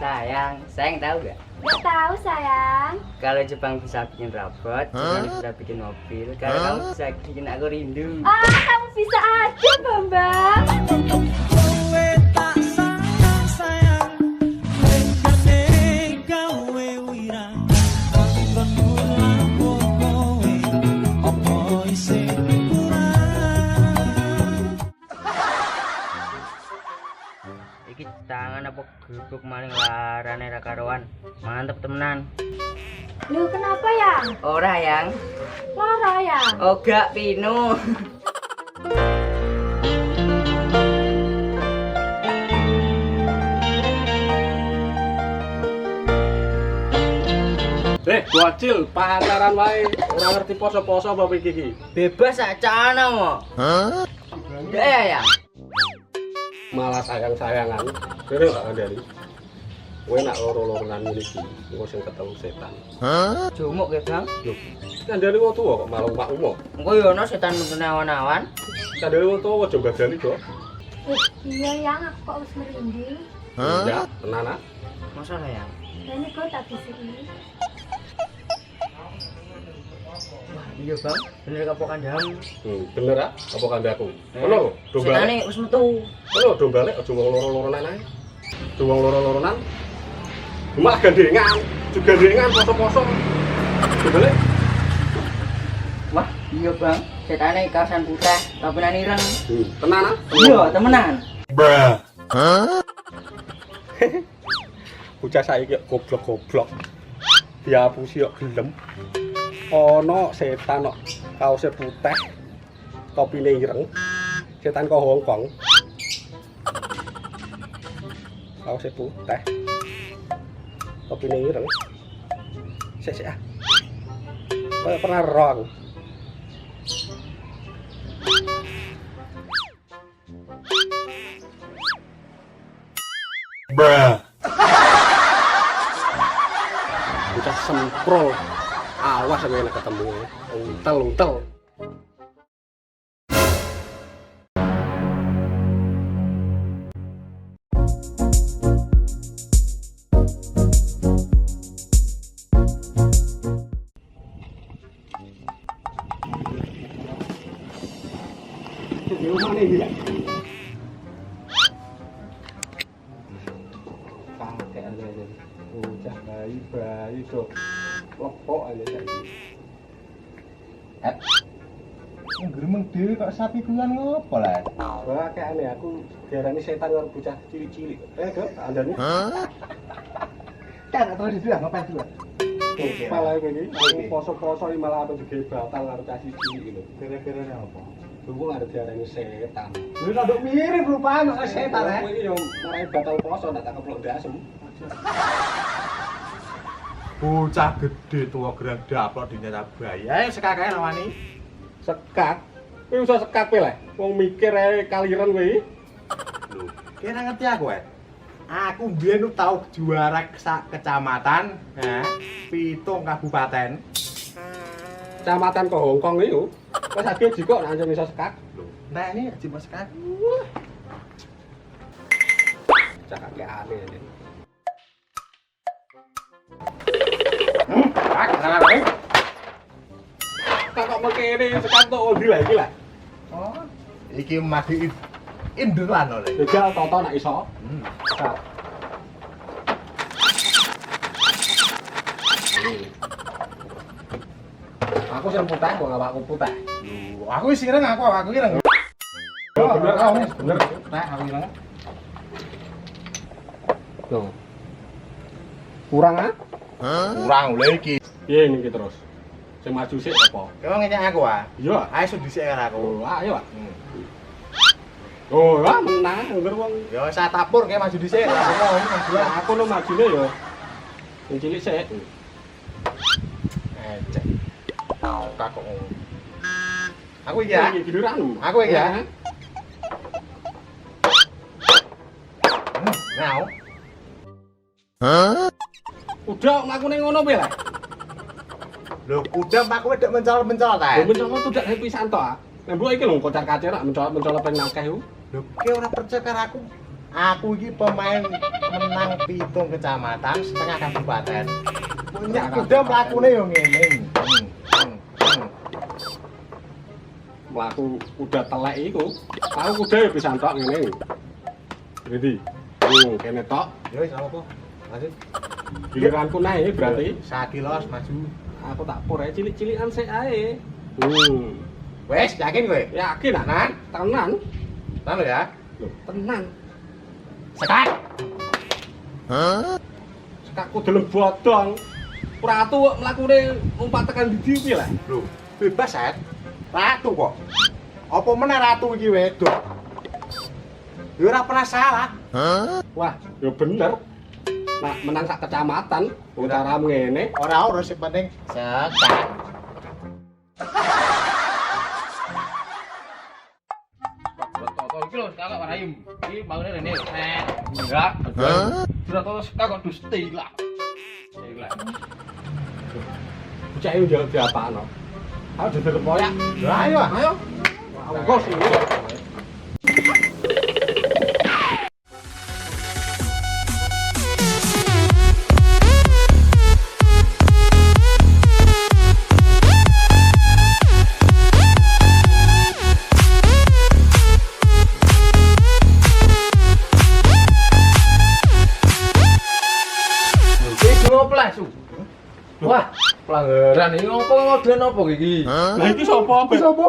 Sayang tahu gak? Gak tahu sayang. Kalau Jepang bisa bikin robot, Jepang bisa bikin mobil. Kalau kamu bisa bikin aku rindu. Ah, kamu bisa aja, Bambang. Iki tangan apa gebuk maling larane ra karuan. Mantep temenan. Loh, kenapa ya? Ora yang. Lara ya? Ogak pinu. Bocil, pangaran wae. Ora ngerti poso-poso apa iki? Bebas acana mo. Hah? Ya. Malah sayang-sayangan. Kene gak ngandani. Kowe nak loro-loronan ngene iki, engko sing ketemu setan. Hah? Jumuk ya, Bang. Lho, ngandani wong tuwa kok malah Pak Umo. Engko yo ono setan metune awan-awan. Ngandani wong tuwa aja gadani kok. Iya yang aku kok harus merinding. Ya, tenan ah. Masalah yang. Dan kau tak bisa ini. Wah, iya Bang, bener kapokan dam. Bener ah, apa kandaku? Ono, domba. Setane wis metu. Ono dombale aja wong loro-loronan ae. Aja wong loro-loronan. Cuma gandengan, juga gandengan poso-poso. Dombale. Wah, iya Bang, setane kaosan putih, tapi nang ireng. Tenan ah? Iya, temenan. Bruh. Hah? Bocah saiki goblok-goblok. Diapusi kok gelem. Ono setan kok kaose putih, topine ireng. Setan kok Hongkong. Kaose putih. Topine ireng. Sik ah. Kaya pernah rong. Bruh. Bocah semprol. Awas sampe nek ketemu. Untel. Yo mana iki ya? Kakek aja. Bocah bayi kok. Lepok aja saiki. Gremeng dhewe kok sapi kulan ngopo lah? Wah, kayak aneh aku diarani setan karo bocah cilik-cilik. Kok andane? Kan atau dibilang ngapain juga? Malah iki aku poso-poso iki malah apa juga batal karo cah cilik lho. Kira-kira apa? Tunggu ada diarani setan. Lu rada mirip rupane kok setan Aku iki yo marai batal poso ndak tak keplok dasem. Bocah gede tua gerang daplok di nyata bayi. Ayo sekakae rawani. Sekak. Kowe iso sekak kowe leh. Wong mikir ae kaliren kowe. Lho, kira ngerti aku wae. Aku mbiyen tau juara kecamatan, ha, 7 kabupaten. Kecamatan kok Hongkong iki yo. Wes ade jikok nek iso sekak. Lho, nah ini aja mas sekak. Cak aneh ini. Kok mengkene sekak tok ndi lah iki lah. Oh, iki mati inderan oleh. Jajal toto nek iso. Sekak. Aku sing putih kok awakku putih. Lho, aku wis ireng aku ireng. Oh, bener kamu, bener. Nah, aku ireng. Loh. Kurang ah? Kurang lho iki. Piye niki terus? Sing maju sik apa? Kowe ngenyek aku ah. Iya. Ayo iso dhisik karo aku. Oh, ayo ah. Oh, menang ngger wong. Ya wis tapur kayak maju dhisik. Aku mau maju. Ya aku lo majune yo. Sing cilik sik. Cek. Takok. Aku iki ya. Iki giliranmu. Aku iki ya. Ngau. Udah mlakune ngono piye lah? Lho, kuda pak kowe ndek mencol-mencol ta? Lho mencoba tudak pisan to ah. Nek mbok iki lho kocar-kacir rak mencoba ping akeh iku. Lho, kowe ora percaya karo aku. Aku iki pemain menang 7 kecamatan, setengah kabupaten. Punya kuda mlakune yo ngene. Mlaku kuda telek iku. Aku kuda ya bisa entok ngene. Jadi, kene tok. Yo wis apa? Lanjut. Giliranku naik berarti. Sakilos maju. Aku tak pur ae cilik-cilikan sik ae. Wes, yakin kowe? Yakin ah? Tenan. Tenan lho ya. Loh, tenan. Sekat. Sekakku deleng bodong. Ratu kok mlakune umpat tekan ndi piye lah? Lho, bebas, Set. Ratu kok. Apa meneh ratu iki wedok? Ya ora pernah salah. Wah, ya bener. Nah, menang sak kecamatan, wong cara ngene. Ora urus sing penting sekat. Toto iki lho, kakak warayum. Iki bangunnya rene. Enggak. Sudah toto kakak dusti lah. Lah. Bocah iki yo diapakno. Ayo dodol poyak. Lah ayo. Ayo. Ongkos iki. Wah, pelanggaran ini ngopo ngodelan apa iki? Lah iki sapa? Sapa?